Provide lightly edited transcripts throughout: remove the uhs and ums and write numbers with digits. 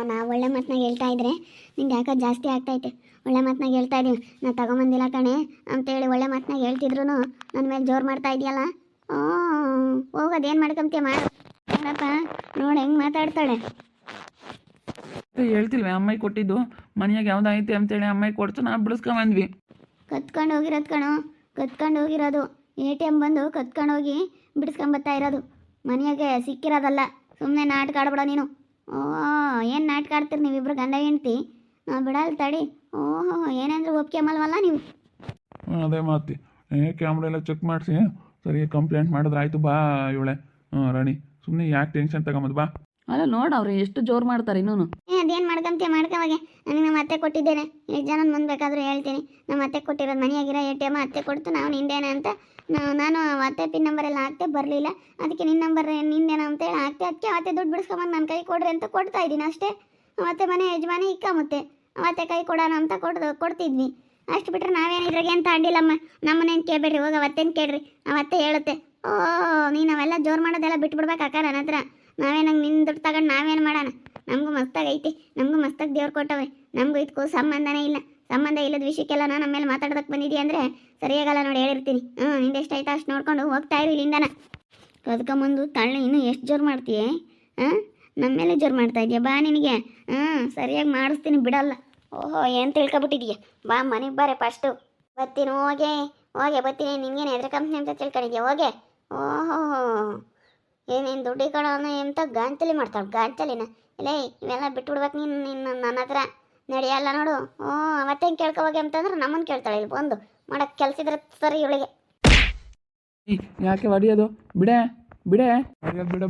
ನಾ ಒಳ್ಳೆ ಮಾತನಾಗ ಹೇಳ್ತಾ ಇದ್ರೆ ನಿಂಗೆ ಯಾಕೋ ಜಾಸ್ತಿ ಆಗ್ತೈತೆ. ಒಳ್ಳೆ ಮಾತನಾಗ ಹೇಳ್ತಾ ಇದೀವಿ, ನಾ ತಗೊಂಬಂದಿಲ್ಲ ಕಣೆ ಅಂತೇಳಿ ಒಳ್ಳೆ ಮಾತನಾಗ ಹೇಳ್ತಿದ್ರು ನನ್ನ ಮೇಲೆ ಜೋರು ಮಾಡ್ತಾ ಇದೆಯಲ್ಲ. ಹೋಗೋದೇನು ಮಾಡ್ಕೊಂತೀಯ ಮಾಡು. ನೋಡಪ್ಪ, ನೋಡಿ ಹೆಂಗೆ ಮಾತಾಡ್ತಾಳೆ. ಹೇಳ್ತಿಲ್ವೇ ಅಮ್ಮಾಯಿ ಕೊಟ್ಟಿದ್ದು ಮನೆಯಾಗ ಯಾವ್ದೈತೆ ಅಂತೇಳಿ ಅಮ್ಮಾಯಿ ಕೊಡ್ತು, ನಾವು ಬಿಡಿಸ್ಕೊಂಬಂದ್ವಿ. ಕತ್ಕೊಂಡು ಹೋಗಿರೋದು ಕಣೋ, ಕತ್ಕೊಂಡು ಹೋಗಿರೋದು. ATM ಬಂದು ಕತ್ಕೊಂಡು ಹೋಗಿ ಬಿಡಿಸ್ಕೊಂಬತ್ತಾ ಇರೋದು. ಮನೆಯಾಗೆ ಸಿಕ್ಕಿರೋದಲ್ಲ. ಸುಮ್ಮನೆ ನಾಟಕ ಆಡ್ಬೇಡ ನೀನು. ಏನು ನಾಟಕ ಆಡ್ತೀರಿ ನೀವಿಬ್ರು ಗಂಡ ಹೆಂಡ್ತಿ? ಬಿಡಲ್ಲ ತಡಿ. ಏನಂದ್ರೆ ಒಪ್ಪಿಗೆ ಮಲ್ವಲ್ಲ ನೀವು. ಅದೇ ಮಾತಿ ಕ್ಯಾಮ್ರಾ ಎಲ್ಲ ಚೆಕ್ ಮಾಡಿಸಿ ಸರಿ ಕಂಪ್ಲೇಂಟ್ ಮಾಡಿದ್ರೆ ಆಯಿತು. ಬಾ ಇವಳೆ ರಾಣಿ, ಸುಮ್ಮನೆ ಯಾಕೆ ಟೆನ್ಷನ್ ತಗೊಂಬದು ಬಾ. ಅಲ್ಲ ನೋಡು ಅವ್ರು ಎಷ್ಟು ಜೋರು ಮಾಡ್ತಾರೆ ಇನ್ನೂ. ಅದೇನು ಮಾಡ್ಕೊಂತೀಯ ಮಾಡ್ಕೋವಾಗೆ. ನನಗೆ ನಮ್ಮ ಅತ್ತೆ ಕೊಟ್ಟಿದ್ದೇನೆ. ಎಷ್ಟು ಜನ ಮುಂದೆ ಬೇಕಾದರೂ ಹೇಳ್ತೀನಿ. ನಮ್ಮ ಅತ್ತೆ ಕೊಟ್ಟಿರೋದು ಮನೆಯಾಗಿರೋ ATM ಅತ್ತೆ ಕೊಡ್ತು. ನಾವು ನಿಂದೇನೆ ಅಂತ ನಾನು ಅತ್ತೆ ಪಿನ್ ನಂಬರ್ ಎಲ್ಲ ಹಾಕ್ತೆ, ಬರಲಿಲ್ಲ. ಅದಕ್ಕೆ ನಿನ್ನ ನಂಬರ್ ನಿಂದೇನ ಅಂತೇಳಿ ಹಾಕ್ತೆ. ಅದಕ್ಕೆ ಅವತ್ತೆ ದುಡ್ಡು ಬಿಡಿಸ್ಕೊಂಬಂದು ನನ್ನ ಕೈ ಕೊಡ್ರಿ ಅಂತ ಕೊಡ್ತಾ ಇದ್ದೀನಿ ಅಷ್ಟೇ. ಅವತ್ತೆ ಮನೆ ಯಜಮಾನಿ ಇಕ್ಕಮುತ್ತೆ ಅವತ್ತೆ ಕೈ ಕೊಡೋಣ ಅಂತ ಕೊಡ್ತಿದ್ವಿ. ಅಷ್ಟು ಬಿಟ್ಟರೆ ನಾವೇನು ಇದ್ರಾಗೆ ಅಂತ ಅಡ್ಡಿಲ್ಲಮ್ಮ. ನಮ್ಮನೇನು ಕೇಳಬೇಡ್ರಿ, ಹೋಗಿ ಅವತ್ತೇನು ಕೇಳ್ರಿ. ಅವತ್ತೆ ಹೇಳುತ್ತೆ. ನೀನು ಅವೆಲ್ಲ ಜೋರು ಮಾಡೋದೆಲ್ಲ ಬಿಟ್ಬಿಡ್ಬೇಕು ಅಕ್ಕ ನನ್ನ ಹತ್ರ. ನಾವೇನಂಗೆ ನಿನ್ನ ದುಡ್ಡು ತಗೊಂಡು ನಾವೇನು ಮಾಡೋಣ? ನಮಗೂ ಮಸ್ತಾಗಿ ಐತಿ, ನಮಗೂ ಮಸ್ತಾಗಿ ದೇವ್ರು ಕೊಟ್ಟವೆ. ನಮಗೂ ಇದಕ್ಕೂ ಸಂಬಂಧನೇ ಇಲ್ಲ. ಸಂಬಂಧ ಇಲ್ಲದ ವಿಷಯಕ್ಕೆಲ್ಲ ನಮ್ಮ ಮೇಲೆ ಮಾತಾಡೋದಕ್ಕೆ ಬಂದಿದ್ದೀಯ ಅಂದರೆ ಸರಿಯಾಗಲ್ಲ ನೋಡಿ, ಹೇಳಿರ್ತೀನಿ. ನಿಂದು ಎಷ್ಟು ಆಯ್ತಾ ಅಷ್ಟು ನೋಡ್ಕೊಂಡು ಹೋಗ್ತಾ ಇರು ಇಲ್ಲಿಂದನ. ಕದ್ಕೊಂಬಂದು ತಳ್ಳಿ ಇನ್ನೂ ಎಷ್ಟು ಜೋರು ಮಾಡ್ತೀಯೇ? ನಮ್ಮ ಮೇಲೆ ಜೋರು ಮಾಡ್ತಾ ಇದೆಯಾ? ಬಾ ನಿನಗೆ ಸರಿಯಾಗಿ ಮಾಡಿಸ್ತೀನಿ, ಬಿಡಲ್ಲ. ಏನು ತಿಳ್ಕೊಬಿಟ್ಟಿದೀಯ? ಬಾ ಮನೆಗೆ ಬಾರೆ ಫಸ್ಟು. ಬರ್ತೀನಿ, ಹೋಗೆ ಬರ್ತೀನಿ. ನಿನ್ಗೇನು ಎದ್ರ ಕಂಪ್ನಿ ಅಂತ ತಿಳ್ಕೊಂಡಿದ್ಯಾ? ಹೋಗೆ. ಏನೇನು ದುಡ್ಡು ಕೊಡೋಣ ಎಂತ ಗಾಂಚಲಿ ಮಾಡ್ತಾಳೆ, ಗಾಂಚಲಿನ. ಇಲ್ಲೇ ಇವೆಲ್ಲ ಬಿಟ್ಬಿಡ್ಬೇಕು ನೀನು ನನ್ನ ಹತ್ರ ನಡೆಯಲ್ಲ ನೋಡು. ಅವತ್ತೇನು ಕೇಳ್ಕೊಹೋಗಿ ಅಂತಂದ್ರೆ ನಮ್ಮನ್ನು ಕೇಳ್ತಾಳೆ. ಇಲ್ಲಿ ಬಂದು ಮಾಡೋಕ್ಕೆ ಕೆಲಸ ಇದ್ರೆ ಸರಿ ಇವಳಿಗೆ. ಯಾಕೆ ಹೊಡಿಯೋದು? ಬಿಡೆ ಬಿಡೆ.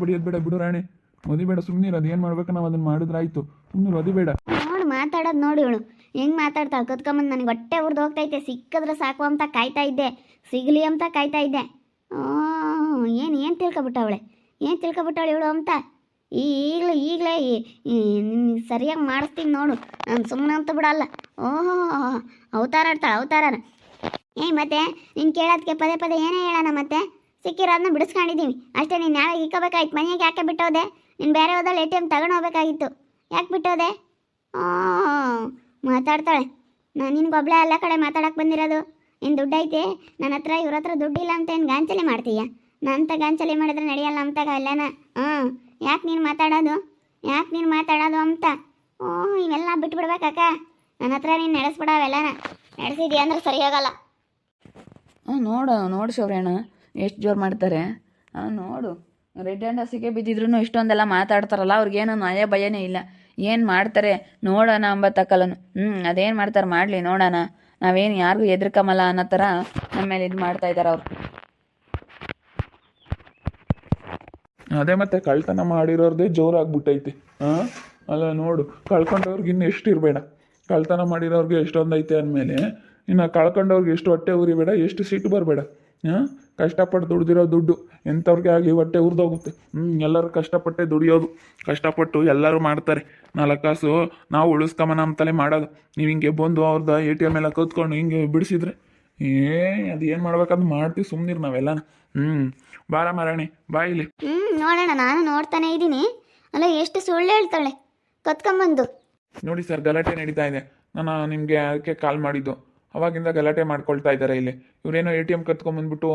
ಬಡಿಯೋದು ಬೇಡ ಬಿಡು ರಾಣಿ, ಒದಿಬೇಡ, ಸುಮ್ಮನೆ ಅದು ಏನು ಮಾಡ್ಬೇಕು ನಾವು ಅದನ್ನು ಮಾಡಿದ್ರೆ ಆಯಿತು. ಸುಮ್ಮನೆ ಒದಿಬೇಡ. ನೋಡಿ ಮಾತಾಡೋದು ನೋಡಿ ಇವಳು ಹೆಂಗೆ ಮಾತಾಡ್ತಾಳೆ. ಕತ್ಕೊಂಬಂದು ನನಗೆ ಹೊಟ್ಟೆ ಉರ್ದು ಹೋಗ್ತೈತೆ. ಸಿಕ್ಕಿದ್ರೆ ಸಾಕು ಅಂತ ಕಾಯ್ತಾ ಇದ್ದೆ, ಸಿಗಲಿ ಅಂತ ಕಾಯ್ತಾ ಇದ್ದೆ. ಏನು ತಿಳ್ಕೊಬಿಟ್ಟವಳೆ, ಏನು ತಿಳ್ಕೊಬಿಟ್ಟವಳೆ ಇವಳು ಅಂತ. ಈಗಲೇ ಸರಿಯಾಗಿ ಮಾಡಿಸ್ತೀನಿ ನೋಡು. ನಾನು ಸುಮ್ಮನೆ ಅಂತ ಬಿಡಲ್ಲ. ಅವತಾರ ಆಡ್ತಾಳೆ, ಅವತಾರನ. ಮತ್ತೆ ನೀನು ಕೇಳೋದಕ್ಕೆ ಪದೇ ಪದೇ ಏನೇ ಹೇಳೋಣ? ಮತ್ತೆ ಸಿಕ್ಕಿರೋದನ್ನ ಬಿಡಿಸ್ಕೊಂಡಿದ್ದೀವಿ ಅಷ್ಟೇ. ನೀನು ಯಾವಾಗ ಇಕ್ಕೋಬೇಕಾಯ್ತು? ಮನೆಯಾಗೆ ಯಾಕೆ ಬಿಟ್ಟೋದೆ? ನೀನು ಬೇರೆ ಹೋದಲ್ಲಿ ATM ತಗೊಂಡು ಹೋಗ್ಬೇಕಾಗಿತ್ತು. ಯಾಕೆ ಬಿಟ್ಟೋದೆ? ಮಾತಾಡ್ತಾಳೆ. ನಾನು ನಿನ್ಗೊಬ್ಳೆ ಎಲ್ಲ ಕಡೆ ಮಾತಾಡೋಕೆ ಬಂದಿರೋದು. ಏನು ದುಡ್ಡು ಐತೆ ನನ್ನ ಹತ್ರ, ಇವ್ರ ಹತ್ರ ದುಡ್ಡಿಲ್ಲ ಅಂತ ಏನು ಗಾಂಚಲಿ ಮಾಡ್ತೀಯ? ನನ್ನಂತ ಗಾಂಚಲಿ ಮಾಡಿದ್ರೆ ನಡೆಯಲ್ಲ ಅಂತಾಗ ಅಲ್ಲನ. ಯಾಕೆ ನೀನು ಮಾತಾಡೋದು ಅಂತ. ಇವೆಲ್ಲ ಬಿಟ್ಬಿಡ್ಬೇಕಕ್ಕ. ನನ್ನ ಹತ್ರ ನೀನು ನಡೆಸ್ಬಿಡ ಅವೆಲ್ಲನ. ನಡೆಸಿದ್ಯಾ ಅಂದ್ರೆ ಸರಿಯಾಗಲ್ಲ. ನೋಡು ಶೌರ್ಯಣ್ಣ ಎಷ್ಟು ಜೋರು ಮಾಡ್ತಾರೆ. ನೋಡು, ರೆಡ್ ಹ್ಯಾಂಡ್ ಹಸಿಗೆ ಬಿದ್ದಿದ್ರು ಇಷ್ಟೊಂದೆಲ್ಲ ಮಾತಾಡ್ತಾರಲ್ಲ. ಅವ್ರಿಗೇನು ನಯ ಭಯನೇ ಇಲ್ಲ. ಏನು ಮಾಡ್ತಾರೆ ನೋಡೋಣ ಅಂಬತ್ತಕ್ಕಲ್ಲನು. ಅದೇನು ಮಾಡ್ತಾರೆ ಮಾಡಲಿ, ನೋಡೋಣ. ನಾವೇನು ಯಾರಿಗೂ ಎದ್ರಕಮಲ್ಲ ಅನ್ನೋ ಥರ ನಮ್ಮ ಮೇಲೆ ಇದು ಮಾಡ್ತಾ ಇದ್ದಾರೆ ಅವರು. ಅದೇ ಮತ್ತೆ ಕಳ್ತನ ಮಾಡಿರೋದೇ ಜೋರಾಗ್ಬಿಟ್ಟೈತೆ. ಅಲ್ಲ ನೋಡು, ಕಳ್ಕೊಂಡವ್ರಿಗೆ ಇನ್ನು ಎಷ್ಟು ಇರಬೇಡ. ಕಳ್ತನ ಮಾಡಿರೋರಿಗೆ ಎಷ್ಟೊಂದು ಐತೆ ಅಂದಮೇಲೆ ಇನ್ನು ಕಳ್ಕೊಂಡವ್ರಿಗೆ ಎಷ್ಟು ಹೊಟ್ಟೆ ಉರಿಬೇಡ, ಎಷ್ಟು ಸಿಟ್ಟು ಬರಬೇಡ. ಕಷ್ಟಪಟ್ಟು ದುಡ್ದಿರೋ ದುಡ್ಡು ಎಂಥವ್ರಿಗೆ ಆಗಲಿ ಹೊಟ್ಟೆ ಉರಿದೋಗುತ್ತೆ. ಎಲ್ಲರೂ ಕಷ್ಟಪಟ್ಟೆ ದುಡಿಯೋದು. ಕಷ್ಟಪಟ್ಟು ಎಲ್ಲರೂ ಮಾಡ್ತಾರೆ. 4 ಕಾಸು ನಾವು ಉಳಿಸ್ಕೊಂಬನ ಅಂತಲೇ ಮಾಡೋದು. ನೀವು ಹಿಂಗೆ ಬಂದು ಅವ್ರದ್ದು ATM ಎಲ್ಲ ಕತ್ಕೊಂಡು ಹಿಂಗೆ ಬಿಡಿಸಿದ್ರೆ ಅದು ಏನು ಮಾಡ್ಬೇಕಂತ ಮಾಡ್ತೀವಿ. ಸುಮ್ಮನಿರು ನಾವೆಲ್ಲ. ಬಾರ ಮಾರಾಣಿ, ಬಾ ಇಲ್ಲಿ. ನೋಡೋಣ, ನಾನು ನೋಡ್ತಾನೆ ಇದ್ದೀನಿ. ಅಲ್ಲ ಎಷ್ಟು ಸುಳ್ಳು ಹೇಳ್ತಾಳೆ ಕತ್ಕೊಂಬಂದು. ನೋಡಿ ಸರ್, ಗಲಾಟೆ ನಡೀತಾ ಇದೆ. ನಾನು ನಿಮಗೆ ಅದಕ್ಕೆ ಕಾಲ್ ಮಾಡಿದ್ದು. ಅವಾಗಿಂದ ಗಲಾಟೆ ಮಾಡ್ಕೊಳ್ತಾ ಇದ್ದಾರೆ ಇಲ್ಲಿ. ಇವರೇನೋ ATM ಕತ್ಕೊಂಬಂದ್ಬಿಟ್ಟು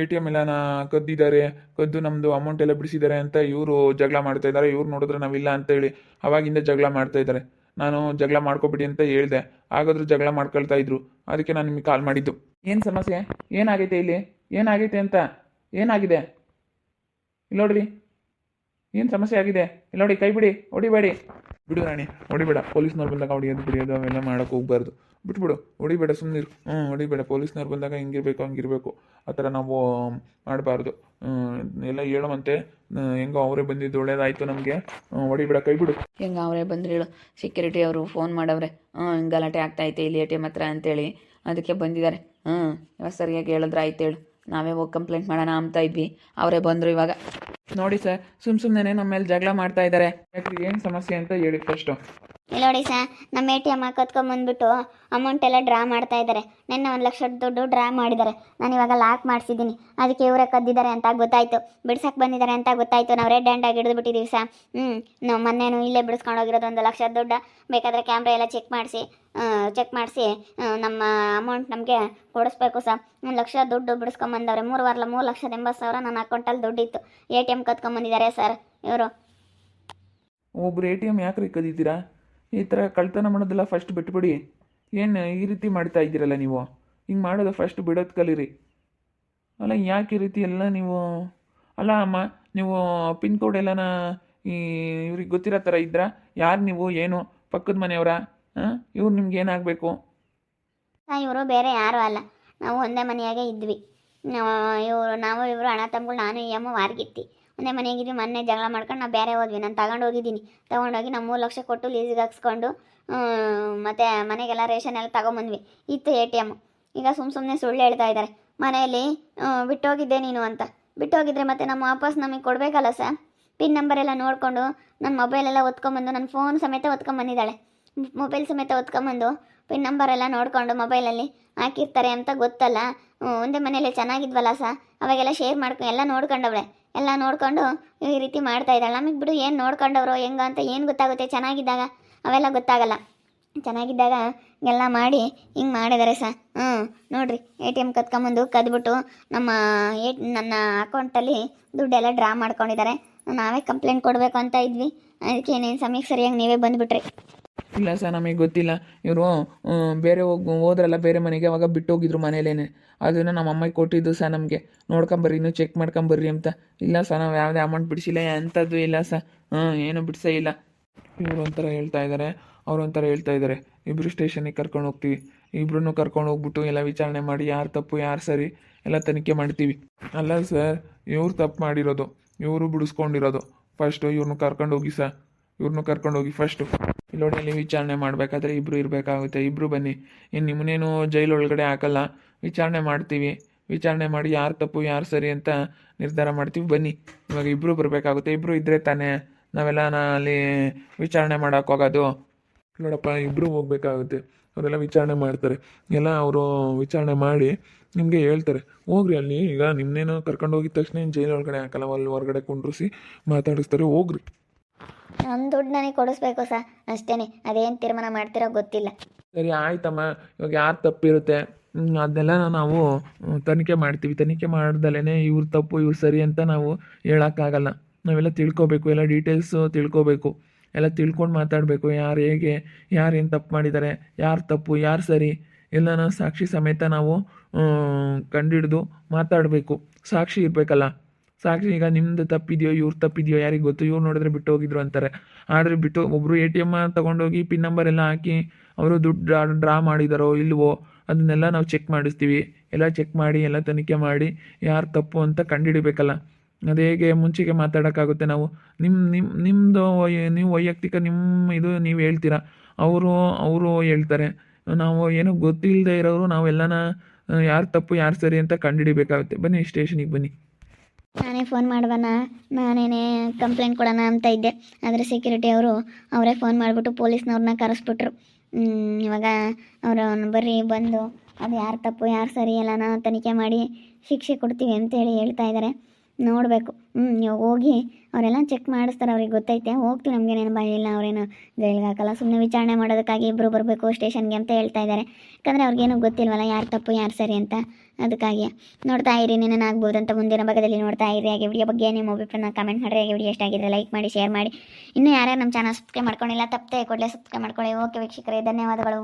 ATM ಎಲ್ಲ ಕದ್ದಿದ್ದಾರೆ, ಕದ್ದು ನಮ್ಮದು ಅಮೌಂಟ್ ಎಲ್ಲ ಬಿಡಿಸಿದ್ದಾರೆ ಅಂತ ಇವರು ಜಗಳ ಮಾಡ್ತಾ ಇದ್ದಾರೆ. ಇವ್ರು ನೋಡಿದ್ರೆ ನಾವಿಲ್ಲ ಅಂತೇಳಿ ಅವಾಗಿಂದ ಜಗಳ ಮಾಡ್ತಾ ಇದ್ದಾರೆ. ನಾನು ಜಗಳ ಮಾಡ್ಕೊಬಿಡಿ ಅಂತ ಹೇಳಿದೆ. ಹಾಗಾದ್ರೂ ಜಗಳ ಮಾಡ್ಕೊಳ್ತಾ ಇದ್ರು. ಅದಕ್ಕೆ ನಾನು ನಿಮಗೆ ಕಾಲ್ ಮಾಡಿದ್ದು. ಏನು ಸಮಸ್ಯೆ? ಏನಾಗೈತೆ ಇಲ್ಲಿ? ಏನಾಗೈತೆ ಅಂತ? ಏನಾಗಿದೆ ಇಲ್ಲಿ ನೋಡ್ರಿ. ಏನು ಸಮಸ್ಯೆ ಆಗಿದೆ ಇಲ್ಲಿ ನೋಡಿ. ಕೈ ಬಿಡಿ, ಹೊಡಿಬೇಡಿ. ಬಿಡು ರಾಣಿ, ಹೊಡಿಬೇಡ. ಪೊಲೀಸ್ನವ್ರು ಬಂದಾಗ ಹೊಡಿಯೋದು ಬಿಡಿಯೋದು ಅವೆಲ್ಲ ಮಾಡೋಕೆ ಹೋಗ್ಬಾರ್ದು. ಬಿಟ್ಬಿಡು, ಹೊಡಿಬೇಡ, ಸುಮ್ಮನಿರು. ಹೊಡಿಬೇಡ. ಪೊಲೀಸ್ನವ್ರು ಬಂದಾಗ ಹಿಂಗಿರ್ಬೇಕು ಆ ಥರ ನಾವು ಮಾಡಬಾರ್ದು. ಎಲ್ಲ ಹೇಳುವಂತೆ. ಹೆಂಗೋ ಅವರೇ ಬಂದಿದ್ದು ಒಳ್ಳೇದಾಯಿತು ನಮಗೆ. ಹೊಡಿಬೇಡ, ಕೈ ಬಿಡು. ಹೆಂಗೆ ಅವರೇ ಬಂದ್ರು ಹೇಳು. ಸೆಕ್ಯೂರಿಟಿ ಅವರು ಫೋನ್ ಮಾಡವ್ರೆ. ಗಲಾಟೆ ಆಗ್ತಾಯಿತ್ತೆ ಇಲ್ಲಿ ATM ಹತ್ರ ಅಂತೇಳಿ. ಅದಕ್ಕೆ ಬಂದಿದ್ದಾರೆ. ಇವಾಗ ಸರಿಯಾಗಿ ಹೇಳಿದ್ರೆ ಆಯ್ತು ಹೇಳು. ನಾವೇ ಹೋಗಿ ಕಂಪ್ಲೇಂಟ್ ಮಾಡೋಣ ಅಂತ ಇದ್ವಿ. ಅವರೇ ಬಂದರು ಇವಾಗ. ನೋಡಿ ಸರ್, ಸುಮ್ಮನೆ ನಮ್ಮ ಮೇಲೆ ಜಗಳ ಮಾಡ್ತಾ ಇದ್ದಾರೆ. ಯಾಕೆ ಏನು ಸಮಸ್ಯೆ ಅಂತ ಹೇಳಿ ಫಸ್ಟು. ಇಲ್ಲ ನೋಡಿ ನಮ್ಮ ATM ಕತ್ಕೊಂಬಂದ್ಬಿಟ್ಟು ಅಮೌಂಟ್ ಎಲ್ಲ ಡ್ರಾ ಮಾಡ್ತಾ ಇದ್ದಾರೆ. ನೆನ್ನೆ 1 ಲಕ್ಷ ದುಡ್ಡು ಡ್ರಾ ಮಾಡಿದ್ದಾರೆ. ನಾನು ಇವಾಗ ಲಾಕ್ ಮಾಡಿಸಿದ್ದೀನಿ. ಅದಕ್ಕೆ ಇವರೇ ಕದ್ದಿದ್ದಾರೆ ಅಂತ ಗೊತ್ತಾಯ್ತು, ಬಿಡ್ಸಕ್ಕೆ ಬಂದಿದ್ದಾರೆ ಅಂತ ಗೊತ್ತಾಯ್ತು. ನಾವು ರೆಡ್ ಹ್ಯಾಂಡಾಗಿ ಹಿಡಿದು ಬಿಟ್ಟಿದ್ದೀವಿ ನಾವು ಮೊನ್ನೆನೂ ಇಲ್ಲೇ ಬಿಡಿಸ್ಕೊಂಡು ಹೋಗಿರೋದು 1 ಲಕ್ಷ ದುಡ್ಡು. ಬೇಕಾದರೆ ಕ್ಯಾಮ್ರಾ ಎಲ್ಲ ಚೆಕ್ ಮಾಡಿಸಿ ನಮ್ಮ ಅಮೌಂಟ್ ನಮಗೆ ಕೊಡಿಸ್ಬೇಕು 1 ಲಕ್ಷ ದುಡ್ಡು ಬಿಡಿಸ್ಕೊಂಬಂದವ್ರೆ. 3,80,000 ನನ್ನ ಅಕೌಂಟಲ್ಲಿ ದುಡ್ಡಿತ್ತು. ATM ಕತ್ಕೊಂಬಂದಿದ್ದಾರೆ ಸರ್ ಇವರು. ಒಬ್ರು ATM ಯಾಕ್ರಿ ಕದೀತೀರಾ? ಈ ಥರ ಕಳ್ತನ ಮಾಡೋದೆಲ್ಲ ಫಸ್ಟ್ ಬಿಟ್ಬಿಡಿ. ಏನು ಈ ರೀತಿ ಮಾಡ್ತಾ ಇದ್ದೀರಲ್ಲ ನೀವು? ಹಿಂಗೆ ಮಾಡೋದು ಫಸ್ಟ್ ಬಿಡೋದು ಕಲೀರಿ. ಅಲ್ಲ ಯಾಕೆ ಈ ರೀತಿ ಎಲ್ಲ ನೀವು? ಅಲ್ಲ ಅಮ್ಮ, ನೀವು ಪಿನ್ ಕೋಡ್ ಎಲ್ಲನ ಇವ್ರಿಗೆ ಗೊತ್ತಿರೋ ಥರ ಇದ್ರಾ? ಯಾರು ನೀವು? ಏನು ಪಕ್ಕದ ಮನೆಯವರ? ಇವ್ರು ನಿಮ್ಗೆ ಏನಾಗಬೇಕು? ಇವರು ಬೇರೆ ಯಾರೂ ಅಲ್ಲ, ನಾವು ಒಂದೇ ಮನೆಯಾಗೆ ಇದ್ವಿ. ನಾವು ಇವರು ಅಣ್ಣ ತಮ್ಮಗಳು, ನಾನು ಈ ಅಮ್ಮ ವಾರ್ಗಿತ್ತಿ ಒಂದೇ ಮನೆಯಾಗಿದ್ವಿ. ಮೊನ್ನೆ ಜಗಳ ಮಾಡ್ಕೊಂಡು ನಾವು ಬೇರೆ ಹೋದ್ವಿ. ನಾನು ತೊಗೊಂಡೋಗಿ ನಾವು 3 ಲಕ್ಷ ಕೊಟ್ಟು ಲೀಸಿಗೆ ಹಾಕ್ಸ್ಕೊಂಡು ಮತ್ತು ಮನೆಗೆಲ್ಲ ರೇಷನ್ ಎಲ್ಲ ತೊಗೊಂಬಂದ್ವಿ. ಇತ್ತು ATM. ಈಗ ಸುಮ್ಮನೆ ಸುಳ್ಳು ಹೇಳ್ತಾ ಇದ್ದಾರೆ. ಮನೆಯಲ್ಲಿ ಬಿಟ್ಟೋಗಿದ್ದೆ ನೀನು ಅಂತ. ಬಿಟ್ಟೋಗಿದ್ರೆ ಮತ್ತೆ ನಮ್ಮ ವಾಪಸ್ ನಮಗೆ ಕೊಡಬೇಕಲ್ಲ ಸರ್. ಪಿನ್ ನಂಬರ್ ಎಲ್ಲ ನೋಡಿಕೊಂಡು ನನ್ನ ಮೊಬೈಲೆಲ್ಲ ಒತ್ಕೊಂಬಂದು, ನನ್ನ ಫೋನ್ ಸಮೇತ ಒತ್ಕೊಂಬಂದಿದ್ದಾಳೆ. ಮೊಬೈಲ್ ಸಮೇತ ಒತ್ಕೊಂಬಂದು ಪಿನ್ ನಂಬರ್ ಎಲ್ಲ ನೋಡಿಕೊಂಡು ಮೊಬೈಲಲ್ಲಿ ಹಾಕಿರ್ತಾರೆ ಅಂತ ಗೊತ್ತಲ್ಲ. ಒಂದೇ ಮನೇಲಿ ಚೆನ್ನಾಗಿದ್ವಲ್ಲ ಅವಾಗೆಲ್ಲ ಶೇರ್ ಎಲ್ಲ ನೋಡ್ಕೊಂಡವಳೆ. ಎಲ್ಲ ನೋಡಿಕೊಂಡು ಈ ರೀತಿ ಮಾಡ್ತಾ ಇದ್ದಾಳೆ. ನಮಗೆ ಬಿಡು, ಏನು ನೋಡ್ಕೊಂಡವರು ಹೆಂಗ ಅಂತ ಏನು ಗೊತ್ತಾಗುತ್ತೆ? ಚೆನ್ನಾಗಿದ್ದಾಗ ಅವೆಲ್ಲ ಗೊತ್ತಾಗಲ್ಲ. ಚೆನ್ನಾಗಿದ್ದಾಗ ಎಲ್ಲ ಮಾಡಿ ಹಿಂಗೆ ಮಾಡಿದ್ದಾರೆ ನೋಡಿರಿ. ATM ಕದ್ಬಿಟ್ಟು ನನ್ನ ಅಕೌಂಟಲ್ಲಿ ದುಡ್ಡೆಲ್ಲ ಡ್ರಾ ಮಾಡ್ಕೊಂಡಿದ್ದಾರೆ. ನಾವೇ ಕಂಪ್ಲೇಂಟ್ ಕೊಡಬೇಕು ಅಂತ ಇದ್ವಿ. ಅದಕ್ಕೆ ಏನೇನು ಸಮಯಕ್ಕೆ ಸರಿಯಾಗಿ ನೀವೇ ಬಂದುಬಿಟ್ರಿ. ಇಲ್ಲ ನಮಗೆ ಗೊತ್ತಿಲ್ಲ. ಇವರು ಬೇರೆ ಹೋದ್ರಲ್ಲ ಬೇರೆ ಮನೆಗೆ, ಅವಾಗ ಬಿಟ್ಟೋಗಿದ್ರು ಮನೇಲೇನೆ. ಅದನ್ನು ನಮ್ಮ ಅಮ್ಮಗೆ ಕೊಟ್ಟಿದ್ದು ನಮಗೆ ನೋಡ್ಕೊಂಬರ್ರಿ, ಇನ್ನೂ ಚೆಕ್ ಮಾಡ್ಕೊಂಬರ್ರಿ ಅಂತ. ಇಲ್ಲ ನಾವು ಯಾವುದೇ ಅಮೌಂಟ್ ಬಿಡಿಸಿಲ್ಲ, ಅಂಥದ್ದು ಇಲ್ಲ ಏನು ಬಿಡಿಸೇ ಇಲ್ಲ. ಇವರು ಒಂಥರ ಹೇಳ್ತಾ ಇದ್ದಾರೆ, ಅವರೊಂಥರ ಹೇಳ್ತಾ ಇದ್ದಾರೆ. ಇಬ್ಬರು ಸ್ಟೇಷನಿಗೆ ಕರ್ಕೊಂಡು ಹೋಗ್ತೀವಿ. ಇಬ್ಬರನ್ನು ಕರ್ಕೊಂಡು ಹೋಗ್ಬಿಟ್ಟು ಎಲ್ಲ ವಿಚಾರಣೆ ಮಾಡಿ ಯಾರು ತಪ್ಪು ಯಾರು ಸರಿ ಎಲ್ಲ ತನಿಖೆ ಮಾಡ್ತೀವಿ. ಅಲ್ಲ ಸರ್, ಇವ್ರು ತಪ್ಪು ಮಾಡಿರೋದು, ಇವರು ಬಿಡಿಸ್ಕೊಂಡಿರೋದು. ಫಸ್ಟು ಇವ್ರನ್ನ ಕರ್ಕೊಂಡು ಹೋಗಿ ಫಸ್ಟು. ಇಲ್ಲೋಡಿ ವಿಚಾರಣೆ ಮಾಡಬೇಕಾದ್ರೆ ಇಬ್ಬರು ಇರಬೇಕಾಗುತ್ತೆ. ಇಬ್ಬರು ಬನ್ನಿ. ಇನ್ನು ನಿಮ್ಮನ್ನೇನು ಜೈಲೊಳಗಡೆ ಹಾಕಲ್ಲ, ವಿಚಾರಣೆ ಮಾಡ್ತೀವಿ. ವಿಚಾರಣೆ ಮಾಡಿ ಯಾರು ತಪ್ಪು ಯಾರು ಸರಿ ಅಂತ ನಿರ್ಧಾರ ಮಾಡ್ತೀವಿ. ಬನ್ನಿ, ಇವಾಗ ಇಬ್ಬರು ಬರಬೇಕಾಗುತ್ತೆ. ಇಬ್ಬರು ಇದ್ದರೆ ತಾನೇ ನಾವೆಲ್ಲ ಅಲ್ಲಿ ವಿಚಾರಣೆ ಮಾಡೋಕೆ ಹೋಗೋದು. ನೋಡಪ್ಪ, ಇಬ್ಬರು ಹೋಗ್ಬೇಕಾಗುತ್ತೆ. ಅವರೆಲ್ಲ ವಿಚಾರಣೆ ಮಾಡ್ತಾರೆ. ಎಲ್ಲ ಅವರು ವಿಚಾರಣೆ ಮಾಡಿ ನಿಮಗೆ ಹೇಳ್ತಾರೆ. ಹೋಗ್ರಿ ಅಲ್ಲಿ. ಈಗ ನಿಮ್ಮನ್ನೇನು ಕರ್ಕೊಂಡು ಹೋಗಿದ ತಕ್ಷಣ ಜೈಲೊಳಗಡೆ ಹಾಕಲ್ಲ, ಅಲ್ಲಿ ಹೊರಗಡೆ ಕುಂಡ್ರಿಸಿ ಮಾತಾಡಿಸ್ತಾರೆ. ಹೋಗ್ರಿ. ನನ್ನ ದುಡ್ಡು ನನಗೆ ಕೊಡಿಸ್ಬೇಕು ಅಷ್ಟೇ. ಅದೇನು ತೀರ್ಮಾನ ಮಾಡ್ತಿರೋ ಗೊತ್ತಿಲ್ಲ. ಸರಿ ಆಯ್ತಮ್ಮ. ಇವಾಗ ಯಾರು ತಪ್ಪಿರುತ್ತೆ ಅದನ್ನೆಲ್ಲ ನಾವು ತನಿಖೆ ಮಾಡ್ತೀವಿ. ತನಿಖೆ ಮಾಡ್ದಲೇ ಇವ್ರ ತಪ್ಪು ಇವ್ರು ಸರಿ ಅಂತ ನಾವು ಹೇಳೋಕ್ಕಾಗಲ್ಲ. ನಾವೆಲ್ಲ ತಿಳ್ಕೊಬೇಕು, ಎಲ್ಲ ಡೀಟೇಲ್ಸು ತಿಳ್ಕೊಬೇಕು. ಎಲ್ಲ ತಿಳ್ಕೊಂಡು ಮಾತಾಡಬೇಕು. ಯಾರು ಹೇಗೆ, ಯಾರು ಏನು ತಪ್ಪು ಮಾಡಿದ್ದಾರೆ, ಯಾರು ತಪ್ಪು ಯಾರು ಸರಿ ಎಲ್ಲನ ಸಾಕ್ಷಿ ಸಮೇತ ನಾವು ಕಂಡಿಡಿದು ಮಾತಾಡಬೇಕು. ಸಾಕ್ಷಿ ಇರಬೇಕಲ್ಲ. ಸಾಕ್ಷಿ ಈಗ ನಿಮ್ಮದು ತಪ್ಪಿದೆಯೋ ಇವ್ರು ತಪ್ಪಿದೆಯೋ ಯಾರಿಗೆ ಗೊತ್ತು. ಇವ್ರು ನೋಡಿದ್ರೆ ಬಿಟ್ಟು ಹೋಗಿದ್ರು ಅಂತಾರೆ. ಆದರೆ ಒಬ್ಬರು ATM ತೊಗೊಂಡೋಗಿ ಪಿನ್ ನಂಬರ್ ಎಲ್ಲ ಹಾಕಿ ಅವರು ದುಡ್ಡು ಡ್ರಾ ಮಾಡಿದಾರೋ ಇಲ್ವೋ ಅದನ್ನೆಲ್ಲ ನಾವು ಚೆಕ್ ಮಾಡಿಸ್ತೀವಿ. ಎಲ್ಲ ಚೆಕ್ ಮಾಡಿ ಎಲ್ಲ ತನಿಖೆ ಮಾಡಿ ಯಾರು ತಪ್ಪು ಅಂತ ಕಂಡುಹಿಡಿಬೇಕಲ್ಲ. ಅದು ಹೇಗೆ ಮುಂಚೆಗೆ ಮಾತಾಡೋಕ್ಕಾಗುತ್ತೆ ನಾವು? ನಿಮ್ಮದು ನೀವು ವೈಯಕ್ತಿಕ ಇದು ನೀವು ಹೇಳ್ತೀರಾ, ಅವರು ಹೇಳ್ತಾರೆ. ನಾವು ಏನೂ ಗೊತ್ತಿಲ್ಲದೆ ಇರೋರು ನಾವೆಲ್ಲನ ಯಾರು ತಪ್ಪು ಯಾರು ಸರಿ ಅಂತ ಕಂಡುಹಿಡಿಬೇಕಾಗುತ್ತೆ. ಬನ್ನಿ ಸ್ಟೇಷನಿಗೆ ಬನ್ನಿ. ನಾನೇ ಫೋನ್ ಮಾಡುವನ, ನಾನೇನೇ ಕಂಪ್ಲೇಂಟ್ ಕೊಡೋಣ ಅಂತ ಇದ್ದೆ. ಆದರೆ ಸೆಕ್ಯೂರಿಟಿ ಅವರೇ ಫೋನ್ ಮಾಡಿಬಿಟ್ಟು ಪೊಲೀಸ್ನವ್ರನ್ನ ಕರೆಸ್ಬಿಟ್ರು. ಇವಾಗ ಅವರು ಬರ್ರಿ ಬಂದು ಅದು ಯಾರು ತಪ್ಪು ಯಾರು ಸರಿ ಎಲ್ಲನ ತನಿಖೆ ಮಾಡಿ ಶಿಕ್ಷೆ ಕೊಡ್ತೀವಿ ಅಂತೇಳಿ ಹೇಳ್ತಾ ಇದ್ದಾರೆ. ನೋಡಬೇಕು. ಇವಾಗ ಹೋಗಿ ಅವರೆಲ್ಲ ಚೆಕ್ ಮಾಡಿಸ್ತಾರೆ. ಅವ್ರಿಗೆ ಗೊತ್ತೈತೆ. ಹೋಗ್ತೀವಿ, ನಮಗೇನೇನು ಭಯ ಇಲ್ಲ. ಅವರೇನು ಜೈಲಿಗೆ ಹಾಕಲ್ಲ. ಸುಮ್ಮನೆ ವಿಚಾರಣೆ ಮಾಡೋದಕ್ಕಾಗಿ ಇಬ್ಬರು ಬರಬೇಕು ಸ್ಟೇಷನ್ಗೆ ಅಂತ ಹೇಳ್ತಾ ಇದ್ದಾರೆ. ಯಾಕಂದರೆ ಅವ್ರಿಗೇನು ಗೊತ್ತಿಲ್ವಲ್ಲ ಯಾರು ತಪ್ಪು ಯಾರು ಸರಿ ಅಂತ. ಅದಕ್ಕಾಗಿ ನೋಡ್ತಾ ಇರಿ, ಆಗ್ಬೋದು ಅಂತ ಮುಂದಿನ ಭಾಗದಲ್ಲಿ ನೋಡ್ತಾ ಇರಿ. ಹಾಗೆ ವಿಡಿಯೋ ಬಗ್ಗೆ ನಿಮ್ಮ ಅಭಿಪ್ರಾಯನ ಕಮೆಂಟ್ ಮಾಡಿರಿ. ಹಾಗೆ ವಿಡಿಯೋ ಎಷ್ಟಾಗಿದ್ರೆ ಲೈಕ್ ಮಾಡಿ, ಶೇರ್ ಮಾಡಿ. ಇನ್ನೂ ಯಾರ್ಯಾರು ನಮ್ಮ ಚಾನಲ್ ಸಬ್ಸ್ಕ್ರೈಬ್ ಮಾಡ್ಕೊಂಡಿಲ್ಲ ತಪ್ಪದೆ ಕೂಡಲೇ ಸಬ್ಸ್ಕ್ರೈಬ್ ಮಾಡ್ಕೊಳ್ಳಿ. ಓಕೆ ವೀಕ್ಷಕರೇ, ಧನ್ಯವಾದಗಳು.